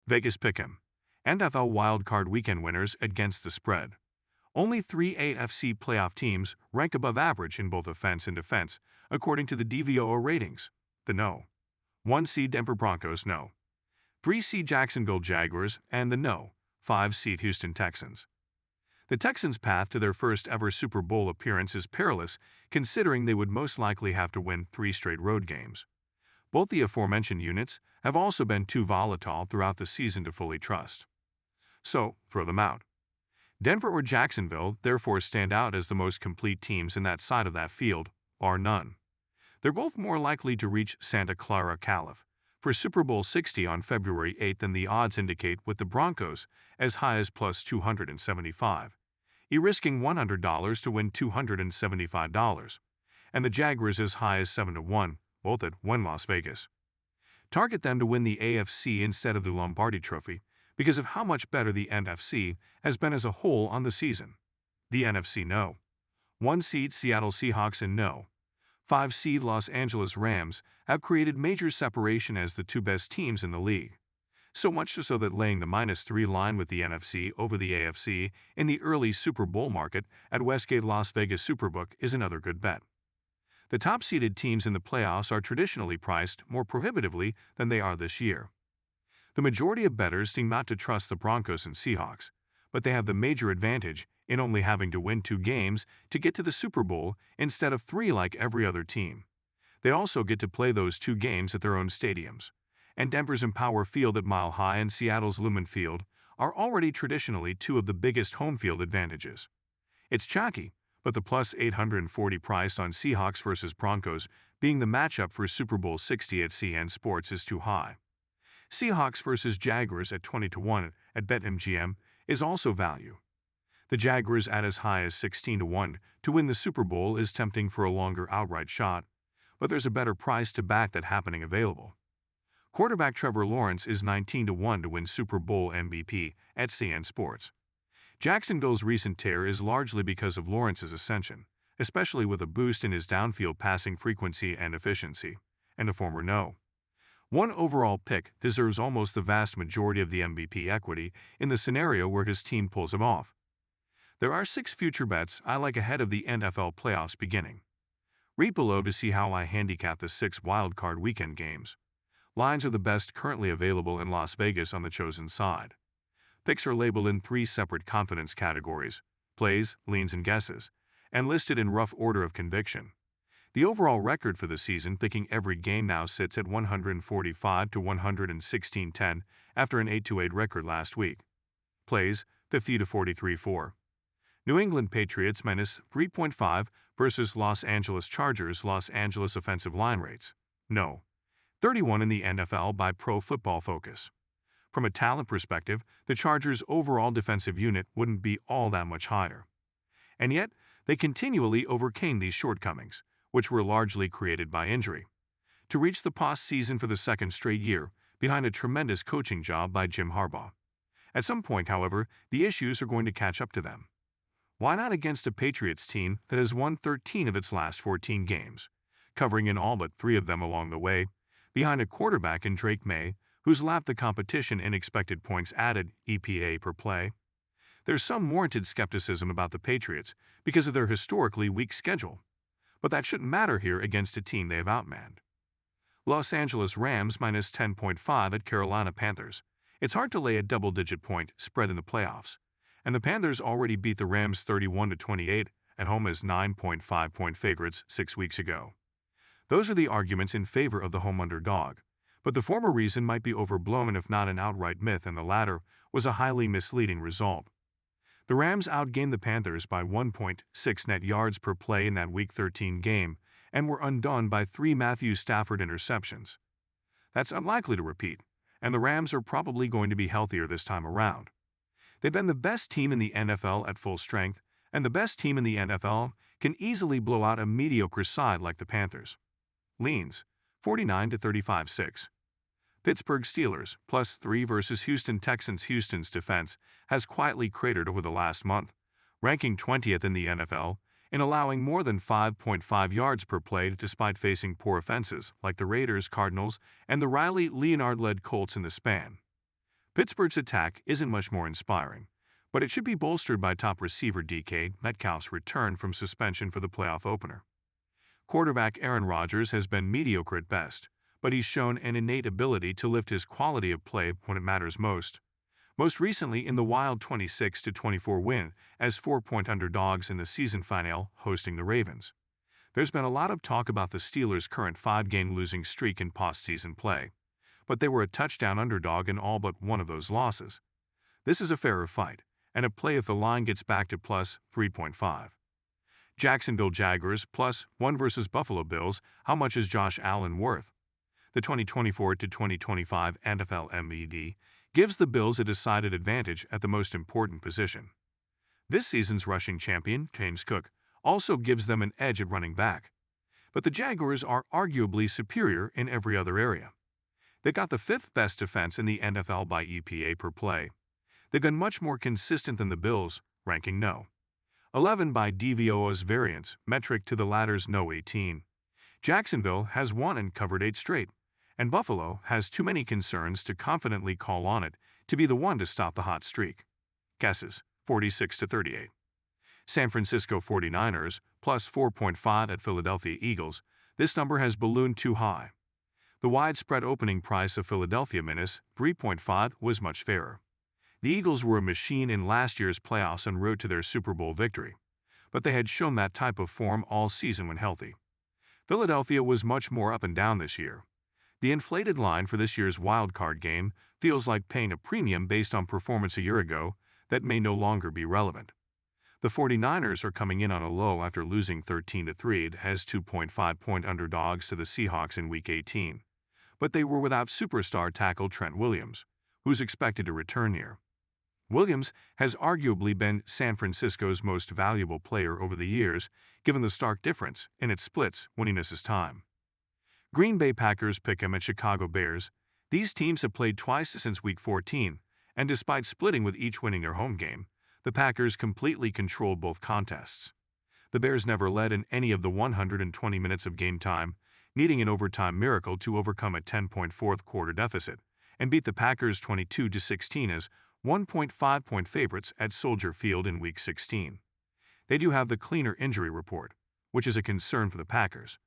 Vegas Pick'em. NFL wildcard weekend winners against the spread. Only 3 AFC playoff teams rank above average in both offense and defense, according to the DVOA ratings. The no. 1 seed Denver Broncos, no. 3 seed Jacksonville Jaguars, and the no. 5 seed Houston Texans. The Texans' path to their first ever Super Bowl appearance is perilous, considering they would most likely have to win 3 straight road games. Both the aforementioned units have also been too volatile throughout the season to fully trust. So, throw them out. Denver or Jacksonville therefore stand out as the most complete teams in that side of that field, bar none. They're both more likely to reach Santa Clara, Calif, for Super Bowl 60 on February 8 than the odds indicate, with the Broncos as high as plus 275, risking $100 to win $275, and the Jaguars as high as 7-1, both at Wynn Las Vegas. Target them to win the AFC instead of the Lombardi Trophy because of how much better the NFC has been as a whole on the season. The NFC, no. 1 seed Seattle Seahawks and no. 5 seed Los Angeles Rams have created major separation as the 2 best teams in the league. So much so that laying the -3 line with the NFC over the AFC in the early Super Bowl market at Westgate Las Vegas Superbook is another good bet. The top-seeded teams in the playoffs are traditionally priced more prohibitively than they are this year. The majority of bettors seem not to trust the Broncos and Seahawks, but they have the major advantage in only having to win 2 games to get to the Super Bowl instead of 3 like every other team. They also get to play those 2 games at their own stadiums, and Denver's Empower Field at Mile High and Seattle's Lumen Field are already traditionally 2 of the biggest home field advantages. It's chalky, but the plus 840 price on Seahawks versus Broncos being the matchup for Super Bowl 60 at CN Sports is too high. Seahawks versus Jaguars at 20-1 at BetMGM is also value. The Jaguars at as high as 16-1 to win the Super Bowl is tempting for a longer outright shot, but there's a better price to back that happening available. Quarterback Trevor Lawrence is 19-1 to win Super Bowl MVP at CN Sports. Jacksonville's recent tear is largely because of Lawrence's ascension, especially with a boost in his downfield passing frequency and efficiency, and a former no. 1 overall pick deserves almost the vast majority of the MVP equity in the scenario where his team pulls him off. There are 6 future bets I like ahead of the NFL playoffs beginning. Read below to see how I handicap the 6 wildcard weekend games. Lines are the best currently available in Las Vegas on the chosen side. Picks are labeled in 3 separate confidence categories: plays, leans, and guesses, and listed in rough order of conviction. The overall record for the season picking every game now sits at 145 to 116-10 after an 8-8 record last week. Plays, 50 to 43-4. New England Patriots -3.5 versus Los Angeles Chargers. Los Angeles offensive line rates, no. 31 in the NFL by Pro Football Focus. From a talent perspective, the Chargers' overall defensive unit wouldn't be all that much higher. And yet, they continually overcame these shortcomings, which were largely created by injury, to reach the postseason for the 2nd straight year, behind a tremendous coaching job by Jim Harbaugh. At some point, however, the issues are going to catch up to them. Why not against a Patriots team that has won 13 of its last 14 games, covering in all but 3 of them along the way, behind a quarterback in Drake May, who's lapped the competition in expected points added (EPA) per play? There's some warranted skepticism about the Patriots because of their historically weak schedule, but that shouldn't matter here against a team they have outmanned. Los Angeles Rams -10.5 at Carolina Panthers. It's hard to lay a double-digit point spread in the playoffs, and the Panthers already beat the Rams 31-28 at home as 9.5-point favorites 6 weeks ago. Those are the arguments in favor of the home underdog, but the former reason might be overblown if not an outright myth, and the latter was a highly misleading result. The Rams outgained the Panthers by 1.6 net yards per play in that Week 13 game and were undone by 3 Matthew Stafford interceptions. That's unlikely to repeat, and the Rams are probably going to be healthier this time around. They've been the best team in the NFL at full strength, and the best team in the NFL can easily blow out a mediocre side like the Panthers. Leans, 49-35-6. Pittsburgh Steelers, +3 versus Houston Texans. Houston's defense has quietly cratered over the last month, ranking 20th in the NFL in allowing more than 5.5 yards per play despite facing poor offenses like the Raiders, Cardinals, and the Riley Leonard-led Colts in the span. Pittsburgh's attack isn't much more inspiring, but it should be bolstered by top receiver DK Metcalf's return from suspension for the playoff opener. Quarterback Aaron Rodgers has been mediocre at best, but he's shown an innate ability to lift his quality of play when it matters most recently in the wild 26-24 win as 4-point underdogs in the season finale hosting the Ravens. There's been a lot of talk about the Steelers' current 5-game losing streak in postseason play, but they were a touchdown underdog in all but one of those losses. This is a fairer fight, and a play if the line gets back to plus 3.5. Jacksonville Jaguars +1 versus Buffalo Bills. How much is Josh Allen worth? The 2024-2025 NFL MVP gives the Bills a decided advantage at the most important position. This season's rushing champion, James Cook, also gives them an edge at running back. But the Jaguars are arguably superior in every other area. They got the 5th best defense in the NFL by EPA per play. They've been much more consistent than the Bills, ranking no. 11 by DVOA's variance metric to the latter's no 18. Jacksonville has won and covered 8 straight, and Buffalo has too many concerns to confidently call on it to be the one to stop the hot streak. Guesses, 46-38. San Francisco 49ers +4.5 at Philadelphia Eagles. This number has ballooned too high. The widespread opening price of Philadelphia -3.5 was much fairer. The Eagles were a machine in last year's playoffs en route to their Super Bowl victory, but they had shown that type of form all season when healthy. Philadelphia was much more up and down this year. The inflated line for this year's wildcard game feels like paying a premium based on performance a year ago that may no longer be relevant. The 49ers are coming in on a low after losing 13-3 as 2.5-point underdogs to the Seahawks in Week 18, but they were without superstar tackle Trent Williams, who's expected to return here. Williams has arguably been San Francisco's most valuable player over the years, given the stark difference in its splits when he misses time. Green Bay Packers pick him at Chicago Bears. These teams have played twice since Week 14, and despite splitting with each winning their home game, the Packers completely controlled both contests. The Bears never led in any of the 120 minutes of game time, needing an overtime miracle to overcome a 10-point fourth-quarter deficit, and beat the Packers 22-16 as 1.5-point favorites at Soldier Field in Week 16. They do have the cleaner injury report, which is a concern for the Packers.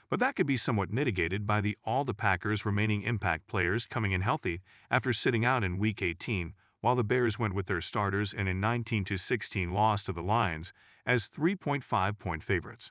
But that could be somewhat mitigated by all the Packers' remaining impact players coming in healthy after sitting out in Week 18, while the Bears went with their starters in a 19-16 loss to the Lions as 3.5-point favorites.